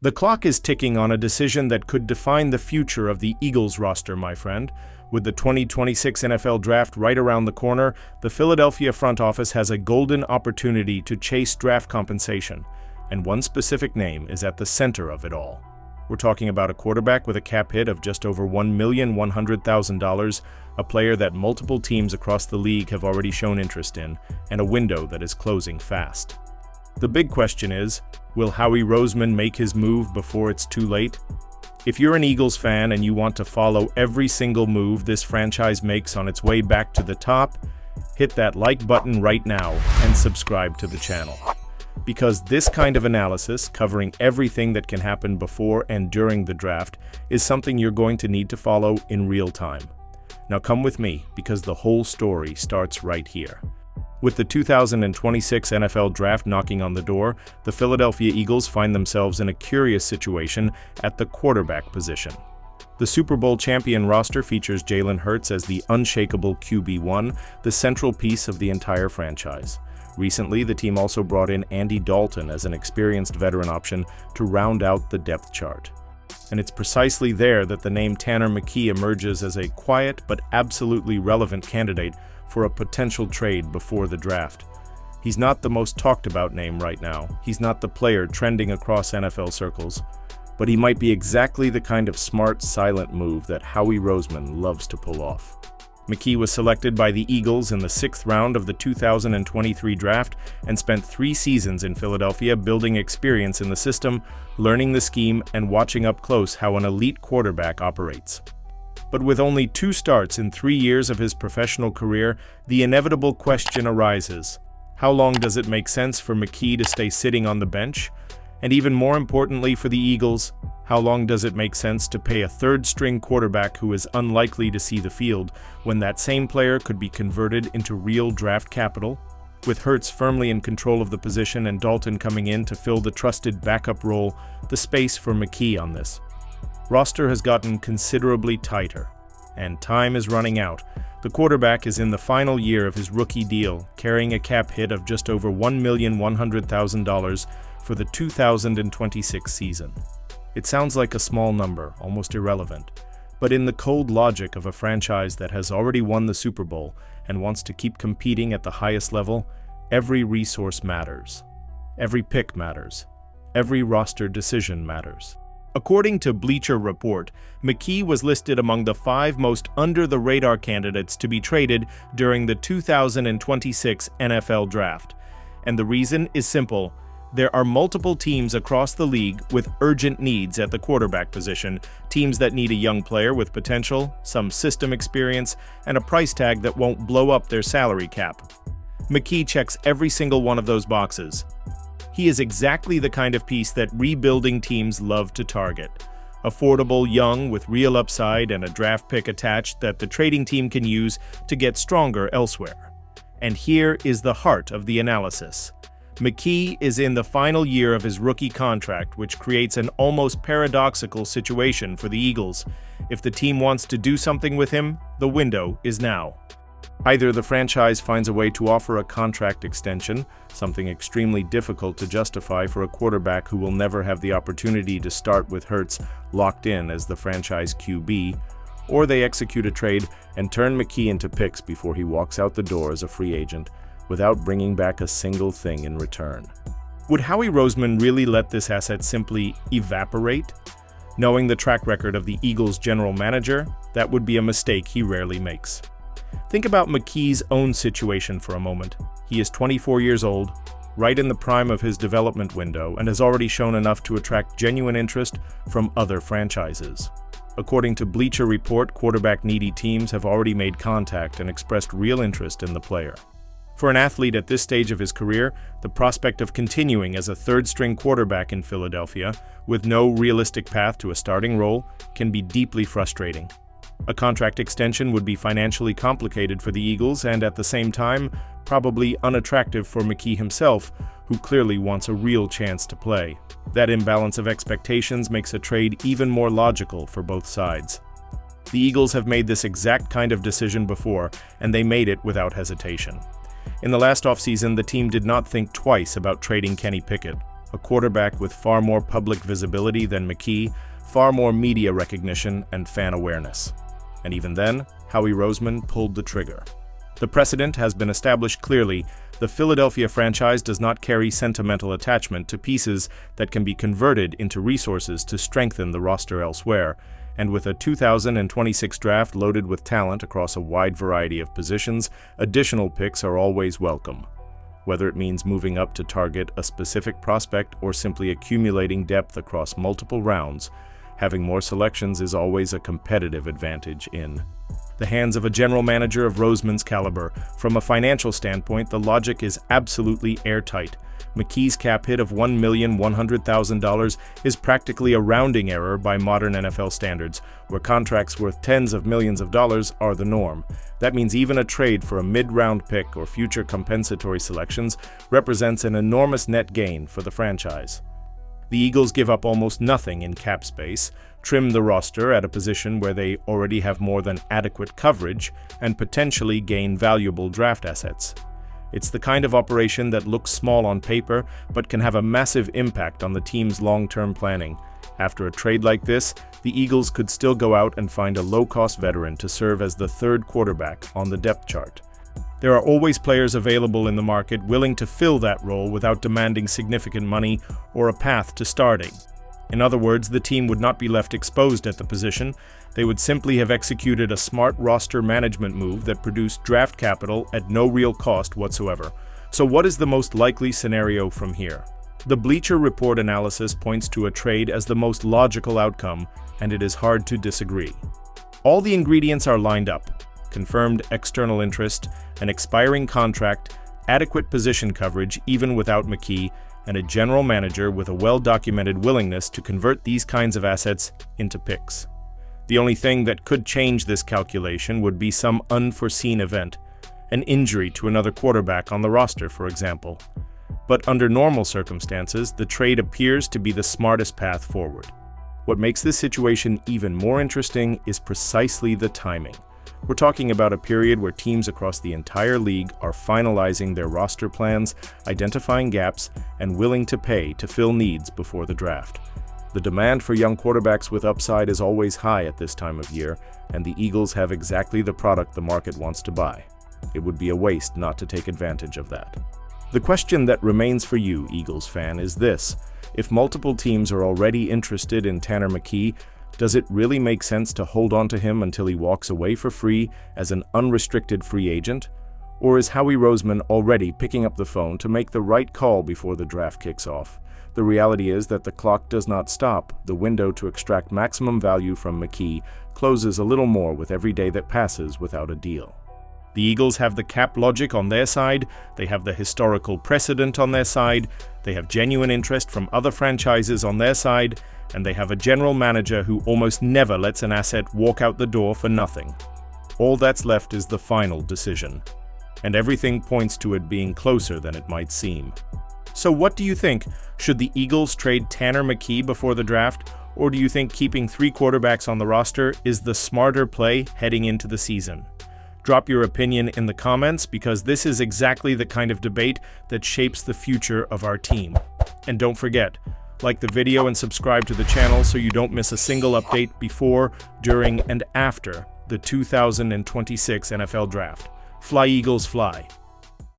The clock is ticking on a decision that could define the future of the Eagles roster, my friend. With the 2026 NFL Draft right around the corner, the Philadelphia front office has a golden opportunity to chase draft compensation, and one specific name is at the center of it all. We're talking about a quarterback with a cap hit of just over $1,100,000, a player that multiple teams across the league have already shown interest in, and a window that is closing fast. The big question is, will Howie Roseman make his move before it's too late? If you're an Eagles fan and you want to follow every single move this franchise makes on its way back to the top, hit that like button right now and subscribe to the channel. Because this kind of analysis, covering everything that can happen before and during the draft, is something you're going to need to follow in real time. Now come with me, because the whole story starts right here. With the 2026 NFL Draft knocking on the door, the Philadelphia Eagles find themselves in a curious situation at the quarterback position. The Super Bowl champion roster features Jalen Hurts as the unshakable QB1, the central piece of the entire franchise. Recently, the team also brought in Andy Dalton as an experienced veteran option to round out the depth chart. And it's precisely there that the name Tanner McKee emerges as a quiet but absolutely relevant candidate for a potential trade before the draft. He's not the most talked about name right now. He's not the player trending across NFL circles. But he might be exactly the kind of smart, silent move that Howie Roseman loves to pull off. McKee was selected by the Eagles in the 6th round of the 2023 draft and spent 3 seasons in Philadelphia building experience in the system, learning the scheme, and watching up close how an elite quarterback operates. But with only 2 starts in 3 years of his professional career, the inevitable question arises: how long does it make sense for McKee to stay sitting on the bench? And even more importantly for the Eagles, how long does it make sense to pay a third-string quarterback who is unlikely to see the field when that same player could be converted into real draft capital? With Hurts firmly in control of the position and Dalton coming in to fill the trusted backup role, the space for McKee on this roster has gotten considerably tighter, and time is running out. The quarterback is in the final year of his rookie deal, carrying a cap hit of just over $1,100,000 for the 2026 season. It sounds like a small number, almost irrelevant, but in the cold logic of a franchise that has already won the Super Bowl and wants to keep competing at the highest level, every resource matters. Every pick matters. Every roster decision matters. According to Bleacher Report, McKee was listed among the 5 most under-the-radar candidates to be traded during the 2026 NFL Draft. And the reason is simple. There are multiple teams across the league with urgent needs at the quarterback position, teams that need a young player with potential, some system experience, and a price tag that won't blow up their salary cap. McKee checks every single one of those boxes. He is exactly the kind of piece that rebuilding teams love to target. Affordable, young, with real upside and a draft pick attached that the trading team can use to get stronger elsewhere. And here is the heart of the analysis. McKee is in the final year of his rookie contract, which creates an almost paradoxical situation for the Eagles. If the team wants to do something with him, the window is now. Either the franchise finds a way to offer a contract extension, something extremely difficult to justify for a quarterback who will never have the opportunity to start with Hurts locked in as the franchise QB, or they execute a trade and turn McKee into picks before he walks out the door as a free agent, without bringing back a single thing in return. Would Howie Roseman really let this asset simply evaporate? Knowing the track record of the Eagles' general manager, that would be a mistake he rarely makes. Think about McKee's own situation for a moment. He is 24 years old, right in the prime of his development window, and has already shown enough to attract genuine interest from other franchises. According to Bleacher Report, quarterback-needy teams have already made contact and expressed real interest in the player. For an athlete at this stage of his career, the prospect of continuing as a third-string quarterback in Philadelphia, with no realistic path to a starting role, can be deeply frustrating. A contract extension would be financially complicated for the Eagles and, at the same time, probably unattractive for McKee himself, who clearly wants a real chance to play. That imbalance of expectations makes a trade even more logical for both sides. The Eagles have made this exact kind of decision before, and they made it without hesitation. In the last offseason, the team did not think twice about trading Kenny Pickett, a quarterback with far more public visibility than McKee, far more media recognition and fan awareness. And even then, Howie Roseman pulled the trigger. The precedent has been established clearly. The Philadelphia franchise does not carry sentimental attachment to pieces that can be converted into resources to strengthen the roster elsewhere, and with a 2026 draft loaded with talent across a wide variety of positions, additional picks are always welcome. Whether it means moving up to target a specific prospect or simply accumulating depth across multiple rounds, having more selections is always a competitive advantage in the hands of a general manager of Roseman's caliber. From a financial standpoint, the logic is absolutely airtight. McKee's cap hit of $1,100,000 is practically a rounding error by modern NFL standards, where contracts worth tens of millions of dollars are the norm. That means even a trade for a mid-round pick or future compensatory selections represents an enormous net gain for the franchise. The Eagles give up almost nothing in cap space, trim the roster at a position where they already have more than adequate coverage, and potentially gain valuable draft assets. It's the kind of operation that looks small on paper, but can have a massive impact on the team's long-term planning. After a trade like this, the Eagles could still go out and find a low-cost veteran to serve as the third quarterback on the depth chart. There are always players available in the market willing to fill that role without demanding significant money or a path to starting. In other words, the team would not be left exposed at the position. They would simply have executed a smart roster management move that produced draft capital at no real cost whatsoever. So what is the most likely scenario from here? The Bleacher Report analysis points to a trade as the most logical outcome, and it is hard to disagree. All the ingredients are lined up: confirmed external interest, an expiring contract, adequate position coverage even without McKee, and a general manager with a well-documented willingness to convert these kinds of assets into picks. The only thing that could change this calculation would be some unforeseen event, an injury to another quarterback on the roster, for example. But under normal circumstances, the trade appears to be the smartest path forward. What makes this situation even more interesting is precisely the timing. We're talking about a period where teams across the entire league are finalizing their roster plans, identifying gaps, and willing to pay to fill needs before the draft. The demand for young quarterbacks with upside is always high at this time of year, and the Eagles have exactly the product the market wants to buy. It would be a waste not to take advantage of that. The question that remains for you, Eagles fan, is this: if multiple teams are already interested in Tanner McKee, does it really make sense to hold on to him until he walks away for free as an unrestricted free agent? Or is Howie Roseman already picking up the phone to make the right call before the draft kicks off? The reality is that the clock does not stop. The window to extract maximum value from McKee closes a little more with every day that passes without a deal. The Eagles have the cap logic on their side, they have the historical precedent on their side, they have genuine interest from other franchises on their side, and they have a general manager who almost never lets an asset walk out the door for nothing. All that's left is the final decision, and everything points to it being closer than it might seem. So what do you think? Should the Eagles trade Tanner McKee before the draft, or do you think keeping 3 quarterbacks on the roster is the smarter play heading into the season? Drop your opinion in the comments, because this is exactly the kind of debate that shapes the future of our team. And don't forget, like the video and subscribe to the channel so you don't miss a single update before, during, and after the 2026 NFL Draft. Fly Eagles, fly!